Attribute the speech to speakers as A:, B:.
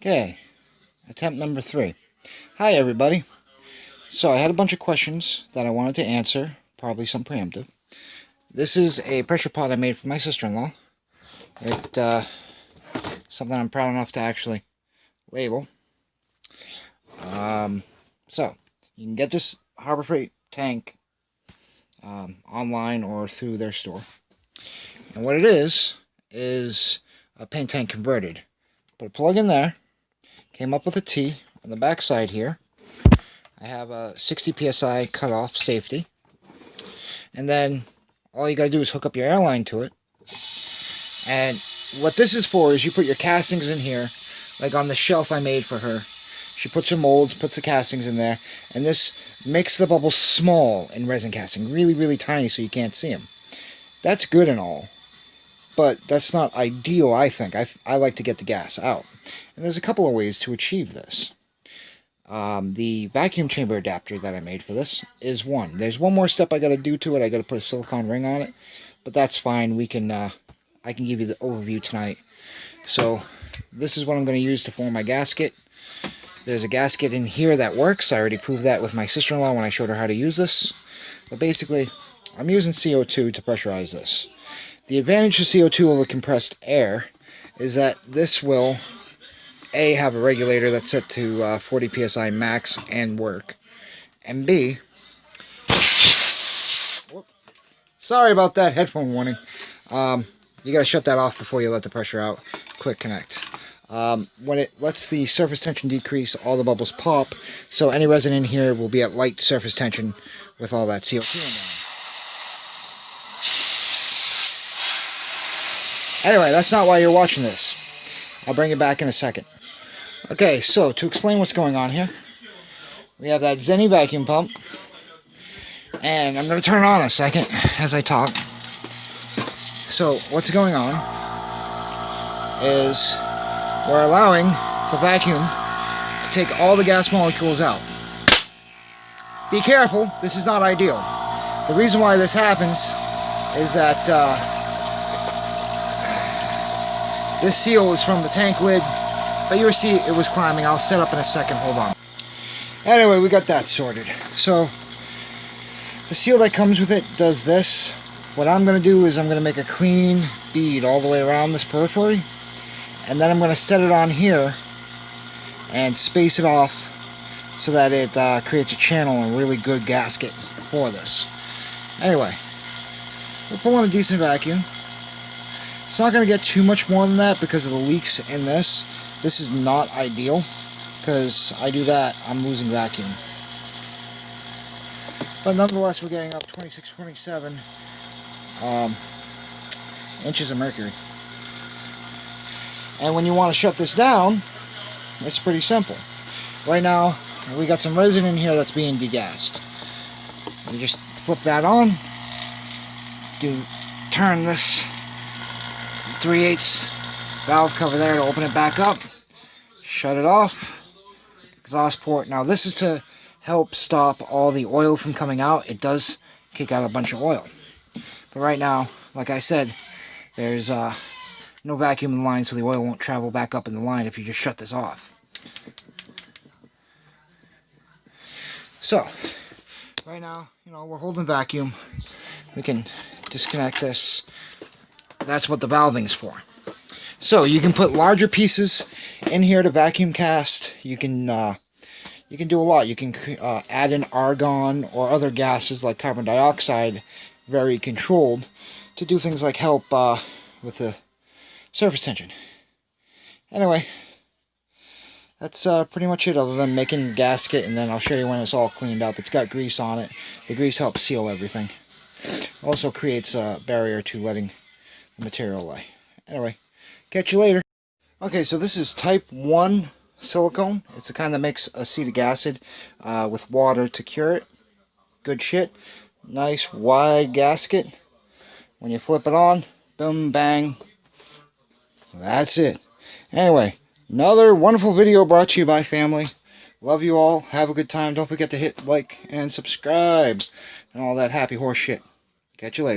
A: Okay, attempt number 3. Hi everybody. So I had a bunch of questions that I wanted to answer, probably some preemptive. This is a pressure pot I made for my sister-in-law. It's something I'm proud enough to actually label. So you can get this Harbor Freight tank online or through their store. And what it is a paint tank converted. Put a plug in there. Came up with a T on the back side here. I have a 60 psi cutoff safety. And then all you gotta do is hook up your airline to it. And what this is for is you put your castings in here, like on the shelf I made for her. She puts her molds, puts the castings in there, and this makes the bubbles small in resin casting, really, really tiny so you can't see them. That's good and all, but that's not ideal, I think. I like to get the gas out. And there's a couple of ways to achieve this. The vacuum chamber adapter that I made for this is one. There's one more step I got to do to it. I got to put a silicone ring on it, but that's fine. We can I can give you the overview tonight. So this is what I'm going to use to form my gasket. There's a gasket in here that works. I already proved that with my sister-in-law when I showed her how to use this. But basically, I'm using CO2 to pressurize this. The advantage of CO2 over compressed air is that this will A, have a regulator that's set to 40 psi max and work, and B, sorry about that headphone warning, you gotta shut that off before you let the pressure out. Quick connect. When it lets the surface tension decrease, all the bubbles pop, so any resin in here will be at light surface tension with all that CO2 in there. Anyway, that's not why you're watching this. I'll bring it back in a second. Okay, so to explain what's going on here, we have that Zenny vacuum pump, and I'm going to turn it on in a second as I talk. So what's going on is we're allowing the vacuum to take all the gas molecules out. Be careful, this is not ideal. The reason why this happens is that this seal is from the tank lid. But you'll see it was climbing. I'll set up in a second. Hold on. Anyway, we got that sorted. So, the seal that comes with it does this. What I'm going to do is I'm going to make a clean bead all the way around this periphery. And then I'm going to set it on here and space it off so that it creates a channel and a really good gasket for this. Anyway, we're pulling a decent vacuum. It's not going to get too much more than that because of the leaks in this. This is not ideal, because I do that, I'm losing vacuum. But nonetheless, we're getting up 26, 27 inches of mercury. And when you want to shut this down, it's pretty simple. Right now, we got some resin in here that's being degassed. You just flip that on, turn this 3/8 valve cover there to open it back up. Shut it off. Exhaust port. Now this is to help stop all the oil from coming out. It does kick out a bunch of oil. But right now, like I said, there's no vacuum in the line, so the oil won't travel back up in the line if you just shut this off. So, right now, we're holding vacuum. We can disconnect this. That's what the valving's for. So you can put larger pieces in here to vacuum cast. You can do a lot. You can add in argon or other gases like carbon dioxide, very controlled, to do things like help with the surface tension. Anyway, that's pretty much it, other than making the gasket, and then I'll show you when it's all cleaned up. It's got grease on it. The grease helps seal everything. Also creates a barrier to letting the material lay. Anyway, catch you later. Okay, so this is type 1 silicone. It's the kind that makes acetic acid with water to cure it. Good shit. Nice wide gasket. When you flip it on, boom, bang. That's it. Anyway, another wonderful video brought to you by family. Love you all. Have a good time. Don't forget to hit like and subscribe and all that happy horse shit. Catch you later.